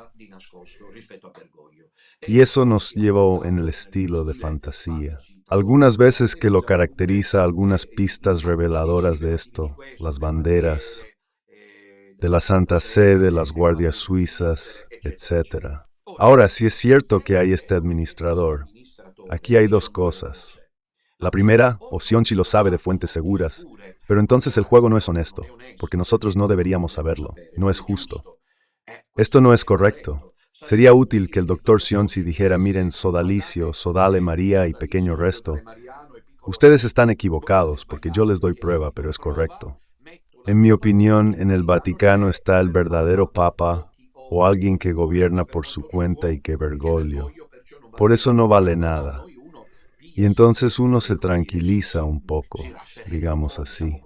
Y eso nos llevó en el estilo de fantasía. Algunas veces que lo caracteriza algunas pistas reveladoras de esto, las banderas de la Santa Sede, las guardias suizas, etc. Ahora, si es cierto que hay este administrador, aquí hay dos cosas. La primera, o Sionchi lo sabe de fuentes seguras, pero entonces el juego no es honesto, porque nosotros no deberíamos saberlo, no es justo. Esto no es correcto. Sería útil que el doctor Sionchi dijera, miren, Sodalicio, Sodale María y pequeño resto. Ustedes están equivocados, porque yo les doy prueba, pero es correcto. En mi opinión, en el Vaticano está el verdadero Papa, o alguien que gobierna por su cuenta y que Bergoglio. Por eso no vale nada. Y entonces uno se tranquiliza un poco, digamos así.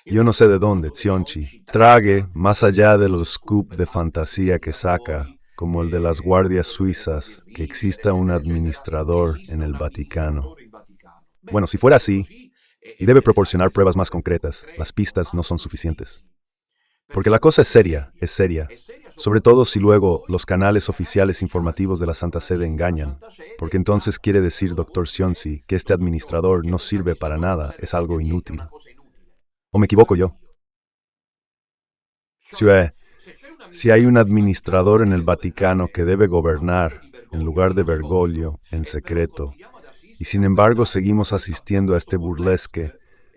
Yo no sé de dónde, Sionchi trague, más allá de los scoops de fantasía que saca, como el de las guardias suizas, que exista un administrador en el Vaticano. Bueno, si fuera así, y debe proporcionar pruebas más concretas, las pistas no son suficientes. Porque la cosa es seria, sobre todo si luego los canales oficiales informativos de la Santa Sede engañan, porque entonces quiere decir, doctor Sionsi, que este administrador no sirve para nada, es algo inútil. ¿O me equivoco yo? Si hay un administrador en el Vaticano que debe gobernar, en lugar de Bergoglio, en secreto, y sin embargo seguimos asistiendo a este burlesque,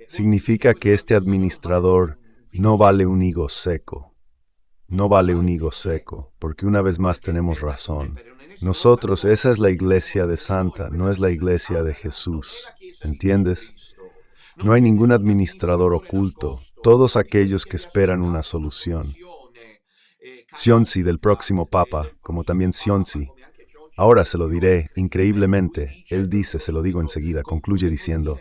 significa que este administrador no vale un higo seco. No vale un higo seco, porque una vez más tenemos razón. Nosotros, esa es la iglesia de Santa, no es la iglesia de Jesús. ¿Entiendes? No hay ningún administrador oculto, todos aquellos que esperan una solución. Sionsi del próximo Papa, como también Sionsi. Ahora se lo diré, increíblemente, él dice, se lo digo enseguida, concluye diciendo,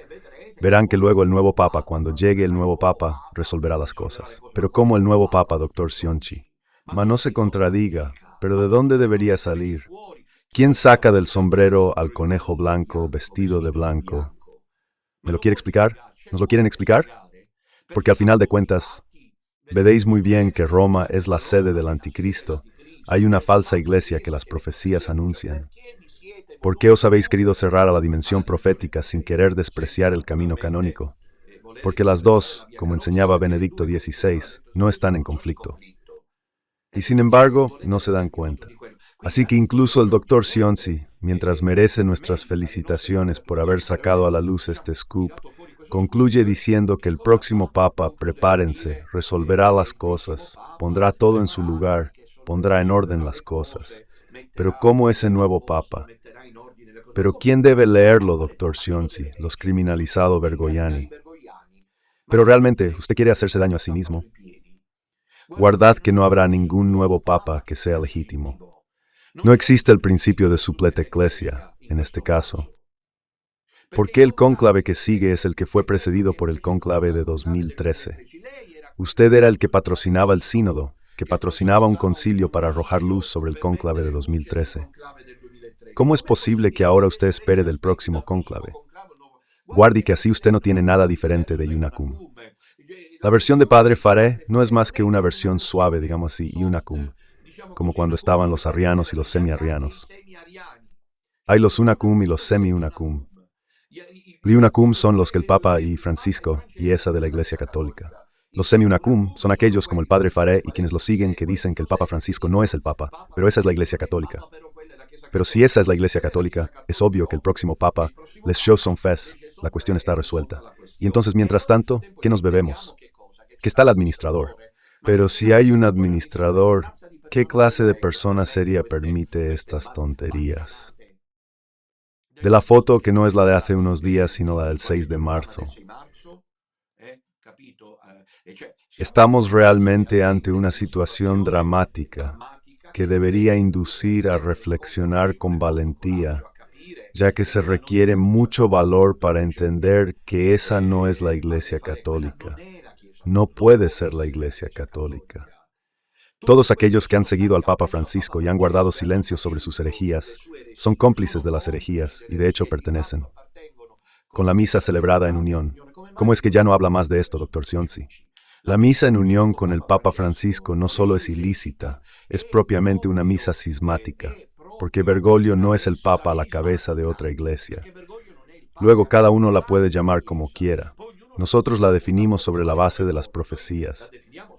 verán que luego el nuevo Papa, cuando llegue el nuevo Papa, resolverá las cosas. Pero ¿cómo el nuevo Papa, doctor Sionchi? No se contradiga, pero ¿de dónde debería salir? ¿Quién saca del sombrero al conejo blanco vestido de blanco? ¿Me lo quiere explicar? ¿Nos lo quieren explicar? Porque al final de cuentas, veréis muy bien que Roma es la sede del anticristo. Hay una falsa iglesia que las profecías anuncian. ¿Por qué os habéis querido cerrar a la dimensión profética sin querer despreciar el camino canónico? Porque las dos, como enseñaba Benedicto XVI, no están en conflicto. Y sin embargo, no se dan cuenta. Así que incluso el doctor Sionsi, mientras merece nuestras felicitaciones por haber sacado a la luz este scoop, concluye diciendo que el próximo Papa, prepárense, resolverá las cosas, pondrá todo en su lugar, pondrá en orden las cosas. Pero ¿cómo ese nuevo Papa? Pero ¿quién debe leerlo, doctor Sionsi? Los criminalizado Bergogliani. Pero realmente, ¿usted quiere hacerse daño a sí mismo? Guardad que no habrá ningún nuevo Papa que sea legítimo. No existe el principio de suplete ecclesia, en este caso. Porque el cónclave que sigue es el que fue precedido por el cónclave de 2013. Usted era el que patrocinaba el sínodo, que patrocinaba un concilio para arrojar luz sobre el cónclave de 2013. ¿Cómo es posible que ahora usted espere del próximo cónclave? Guarde que así usted no tiene nada diferente de Iunacum. La versión de Padre Faré no es más que una versión suave, digamos así, Iunacum, como cuando estaban los arrianos y los semi-arrianos. Hay los Unacum y los semi-Unacum. Liunacum son los que el Papa y Francisco, y esa de la Iglesia Católica. Los semi-Unacum son aquellos como el Padre Faré y quienes lo siguen que dicen que el Papa Francisco no es el Papa, pero esa es la Iglesia Católica. Pero si esa es la Iglesia Católica, es obvio que el próximo Papa, les shows son fes, la cuestión está resuelta. Y entonces, mientras tanto, ¿qué nos bebemos? Que está el administrador. Pero si hay un administrador, ¿qué clase de persona seria permite estas tonterías? De la foto que no es la de hace unos días, sino la del 6 de marzo. Estamos realmente ante una situación dramática que debería inducir a reflexionar con valentía, ya que se requiere mucho valor para entender que esa no es la Iglesia Católica. No puede ser la Iglesia Católica. Todos aquellos que han seguido al Papa Francisco y han guardado silencio sobre sus herejías son cómplices de las herejías y de hecho pertenecen. Con la misa celebrada en unión. ¿Cómo es que ya no habla más de esto, Dr. Sionsi? La misa en unión con el Papa Francisco no solo es ilícita, es propiamente una misa cismática, porque Bergoglio no es el Papa a la cabeza de otra iglesia. Luego cada uno la puede llamar como quiera. Nosotros la definimos sobre la base de las profecías.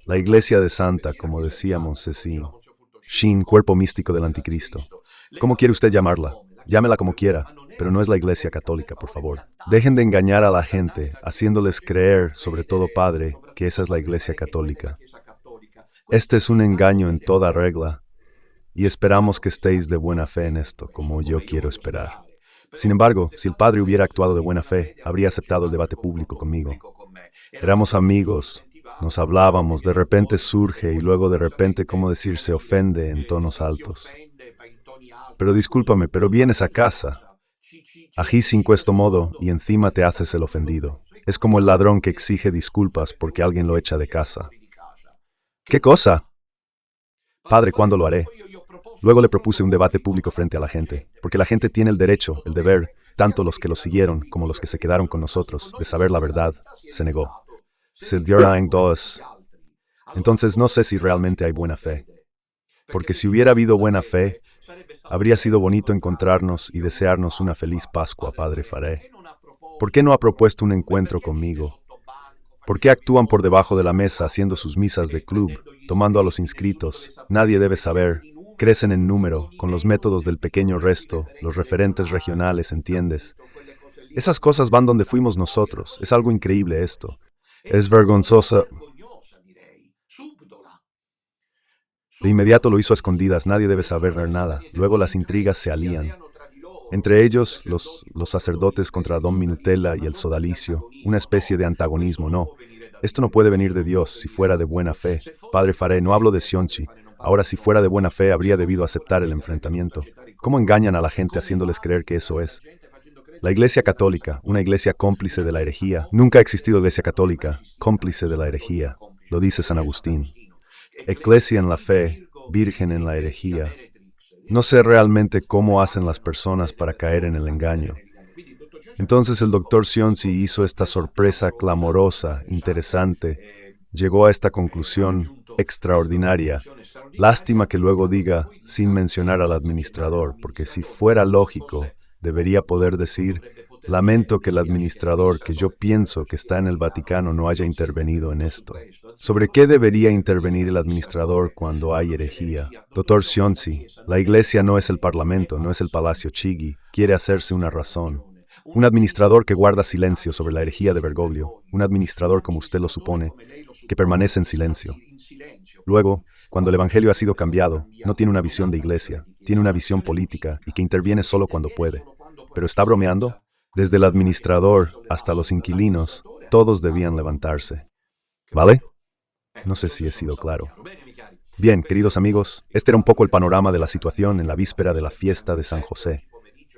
La iglesia de Santa, como decíamos, Cecín. Shin, cuerpo místico del anticristo. ¿Cómo quiere usted llamarla? Llámela como quiera, pero no es la Iglesia Católica, por favor. Dejen de engañar a la gente, haciéndoles creer, sobre todo Padre, que esa es la Iglesia Católica. Este es un engaño en toda regla, y esperamos que estéis de buena fe en esto, como yo quiero esperar. Sin embargo, si el Padre hubiera actuado de buena fe, habría aceptado el debate público conmigo. Éramos amigos, nos hablábamos, de repente surge y luego de repente, ¿cómo decir?, se ofende en tonos altos. Pero discúlpame, pero vienes a casa. Agís sin questo modo y encima te haces el ofendido. Es como el ladrón que exige disculpas porque alguien lo echa de casa. ¿Qué cosa? Padre, ¿cuándo lo haré? Luego le propuse un debate público frente a la gente, porque la gente tiene el derecho, el deber, tanto los que lo siguieron como los que se quedaron con nosotros, de saber la verdad. Se negó. Se dieron dos. Entonces no sé si realmente hay buena fe. Porque si hubiera habido buena fe, habría sido bonito encontrarnos y desearnos una feliz Pascua, Padre Faré. ¿Por qué no ha propuesto un encuentro conmigo? ¿Por qué actúan por debajo de la mesa haciendo sus misas de club, tomando a los inscritos? Nadie debe saber. Crecen en número, con los métodos del pequeño resto, los referentes regionales, ¿entiendes? Esas cosas van donde fuimos nosotros. Es algo increíble esto. Es vergonzosa. De inmediato lo hizo a escondidas, nadie debe saber nada. Luego las intrigas se alían. Entre ellos, los sacerdotes contra Don Minutella y el sodalicio, una especie de antagonismo, no. Esto no puede venir de Dios si fuera de buena fe. Padre Faré, no hablo de Sionchi. Ahora, si fuera de buena fe, habría debido aceptar el enfrentamiento. ¿Cómo engañan a la gente haciéndoles creer que eso es? La Iglesia Católica, una iglesia cómplice de la herejía. Nunca ha existido iglesia católica, cómplice de la herejía. Lo dice San Agustín. Eclesia en la fe, virgen en la herejía. No sé realmente cómo hacen las personas para caer en el engaño. Entonces el Dr. Sionsi hizo esta sorpresa clamorosa, interesante. Llegó a esta conclusión extraordinaria. Lástima que luego diga, sin mencionar al administrador, porque si fuera lógico, debería poder decir, lamento que el administrador, que yo pienso que está en el Vaticano, no haya intervenido en esto. ¿Sobre qué debería intervenir el administrador cuando hay herejía? Dr. Sionsi, la iglesia no es el parlamento, no es el Palacio Chigi, quiere hacerse una razón. Un administrador que guarda silencio sobre la herejía de Bergoglio, un administrador como usted lo supone, que permanece en silencio. Luego, cuando el Evangelio ha sido cambiado, no tiene una visión de iglesia, tiene una visión política y que interviene solo cuando puede. ¿Pero está bromeando? Desde el administrador hasta los inquilinos, todos debían levantarse. ¿Vale? No sé si he sido claro. Bien, queridos amigos, este era un poco el panorama de la situación en la víspera de la fiesta de San José.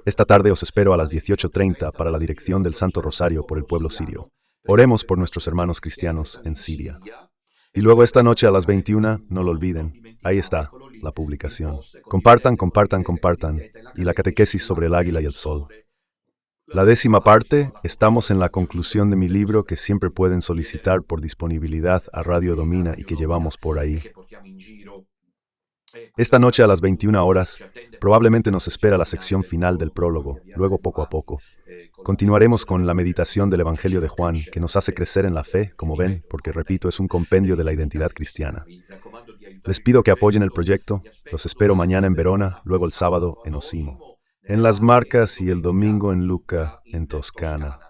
Esta tarde os espero a las 18:30 para la dirección del Santo Rosario por el pueblo sirio. Oremos por nuestros hermanos cristianos en Siria. Y luego esta noche a las 21, no lo olviden, ahí está, la publicación. Compartan, compartan, compartan, y la catequesis sobre el águila y el sol. La 10ª parte, estamos en la conclusión de mi libro que siempre pueden solicitar por disponibilidad a Radio Domina y que llevamos por ahí. Esta noche a las 21 horas, probablemente nos espera la sección final del prólogo, luego poco a poco. Continuaremos con la meditación del Evangelio de Juan, que nos hace crecer en la fe, como ven, porque repito, es un compendio de la identidad cristiana. Les pido que apoyen el proyecto, los espero mañana en Verona, luego el sábado en Osimo, en Las Marcas y el domingo en Lucca, en Toscana.